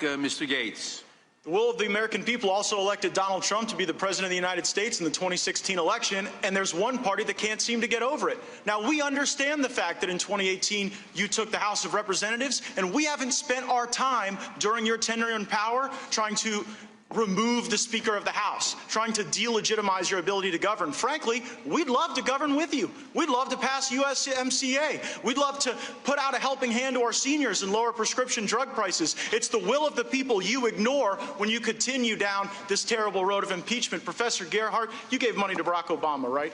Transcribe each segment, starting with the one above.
Mr. Gaetz. The will of the American people also elected Donald Trump to be the president of the United States in the 2016 election, and there's one party that can't seem to get over it. Now, we understand the fact that in 2018 you took the House of Representatives, and we haven't spent our time during your tenure in power trying to remove the Speaker of the House, trying to delegitimize your ability to govern. Frankly, we'd love to govern with you. We'd love to pass USMCA. We'd love to put out a helping hand to our seniors and lower prescription drug prices. It's the will of the people you ignore when you continue down this terrible road of impeachment. Professor Gerhardt, you gave money to Barack Obama, right?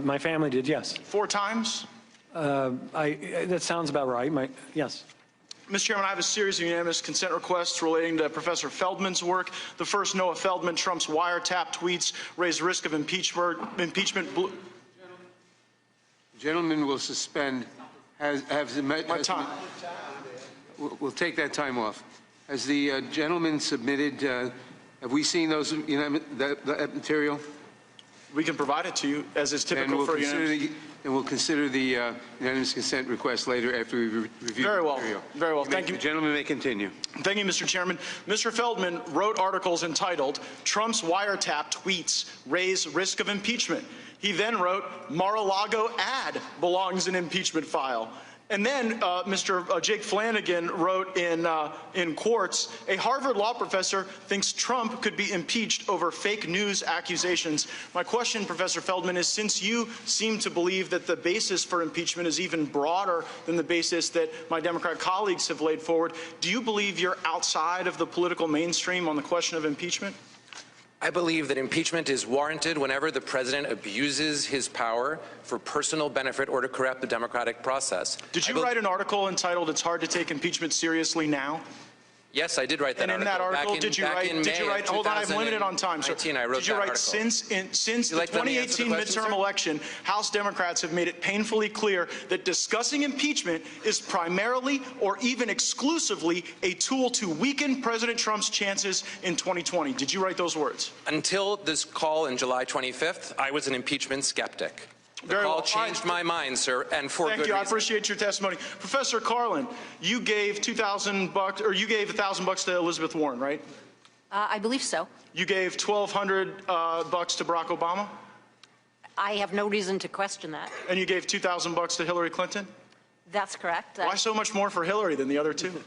My family did, yes. 4 times? That sounds about right. Yes. Mr. Chairman, I have a series of unanimous consent requests relating to Professor Feldman's work. The first, Noah Feldman, Trump's wiretap tweets raise risk of impeachment. The gentleman will suspend. My time. We'll take that time off. Has the gentleman submitted? Have we seen those? That material? We can provide it to you, as is typical for unanimous. And we'll consider the unanimous consent request later after we review Very well. the material. Very well. Thank you. The gentleman may continue. Thank you, Mr. Chairman. Mr. Feldman wrote articles entitled, "Trump's Wiretap Tweets Raise Risk of Impeachment." He then wrote, "Mar-a-Lago ad belongs in impeachment file." And then Mr. Jake Flanagan wrote in Quartz, "A Harvard law professor thinks Trump could be impeached over fake news accusations." My question, Professor Feldman, is since you seem to believe that the basis for impeachment is even broader than the basis that my Democrat colleagues have laid forward, do you believe you're outside of the political mainstream on the question of impeachment? I believe that impeachment is warranted whenever the president abuses his power for personal benefit or to corrupt the democratic process. Did you write an article entitled, "It's hard to take impeachment seriously now"? Yes, I did write that article. And in that article, did you write, hold on, I'm limited on time, sir. I wrote did you write, article. since the 2018 midterm election, House Democrats have made it painfully clear that discussing impeachment is primarily or even exclusively a tool to weaken President Trump's chances in 2020. Did you write those words? Until this call in July 25th, I was an impeachment skeptic. The call changed my mind, sir, and for good reason. Thank you. I appreciate your testimony. Professor Carlin, you gave $2,000, or you gave $1,000 to Elizabeth Warren, right? I believe so. You gave $1,200 to Barack Obama? I have no reason to question that. And you gave $2,000 to Hillary Clinton? That's correct. Why so much more for Hillary than the other two?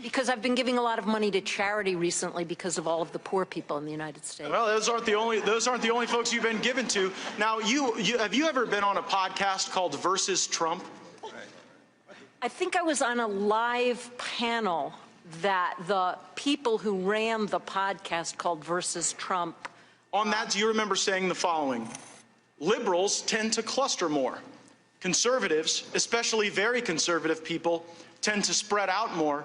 Because I've been giving a lot of money to charity recently because of all of the poor people in the United States. Well, those aren't the only folks you've been given to. Now, have you ever been on a podcast called Versus Trump? I think I was on a live panel that the people who ran the podcast called Versus Trump. On that, do you remember saying the following? Liberals tend to cluster more. Conservatives, especially very conservative people, tend to spread out more.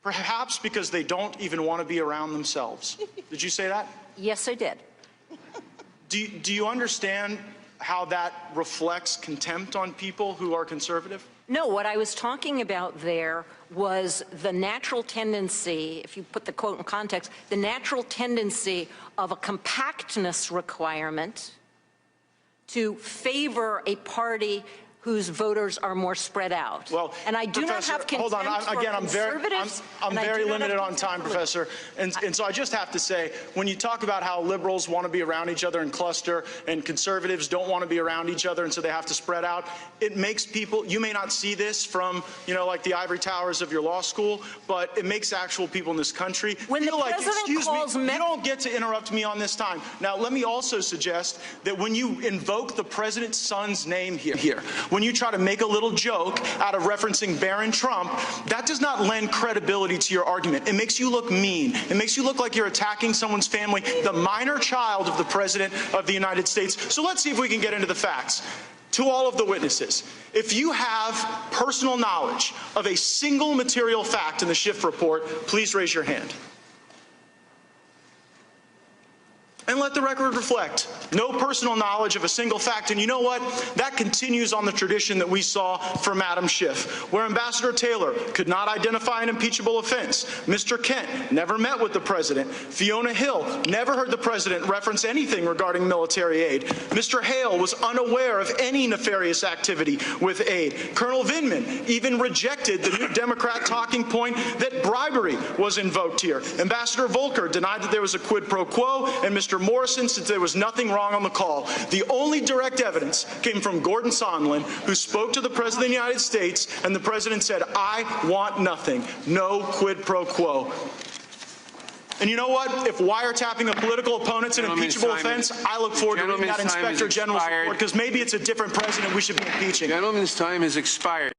Perhaps because they don't even want to be around themselves. Did you say that? Yes, I did. Do you understand how that reflects contempt on people who are conservative? No, what I was talking about there was the natural tendency, if you put the quote in context, the natural tendency of a compactness requirement to favor a party whose voters are more spread out. Well, and I do not have contempt for conservatives. I'm very limited on time, Professor. And so I just have to say, when you talk about how liberals want to be around each other and cluster, and conservatives don't want to be around each other, and so they have to spread out, it makes people, you may not see this from, like the ivory towers of your law school, but it makes actual people in this country feel like, excuse me, you don't get to interrupt me on this time. Now, let me also suggest that when you invoke the president's son's name here, when you try to make a little joke out of referencing Barron Trump, that does not lend credibility to your argument. It makes you look mean. It makes you look like you're attacking someone's family, the minor child of the President of the United States. So let's see if we can get into the facts. To all of the witnesses, if you have personal knowledge of a single material fact in the Schiff report, please raise your hand. And let the record reflect, no personal knowledge of a single fact. And you know what? That continues on the tradition that we saw from Madam Schiff, where Ambassador Taylor could not identify an impeachable offense. Mr. Kent never met with the president. Fiona Hill never heard the president reference anything regarding military aid. Mr. Hale was unaware of any nefarious activity with aid. Colonel Vindman even rejected the new Democrat talking point that bribery was invoked here. Ambassador Volker denied that there was a quid pro quo, and Mr. Morrison said there was nothing wrong on the call. The only direct evidence came from Gordon Sondland, who spoke to the President of the United States, and the President said, "I want nothing, no quid pro quo." And you know what? If wiretapping a political opponent's an impeachable offense, I look forward to reading that Inspector General's report, because maybe it's a different president we should be impeaching. Gentleman's time has expired.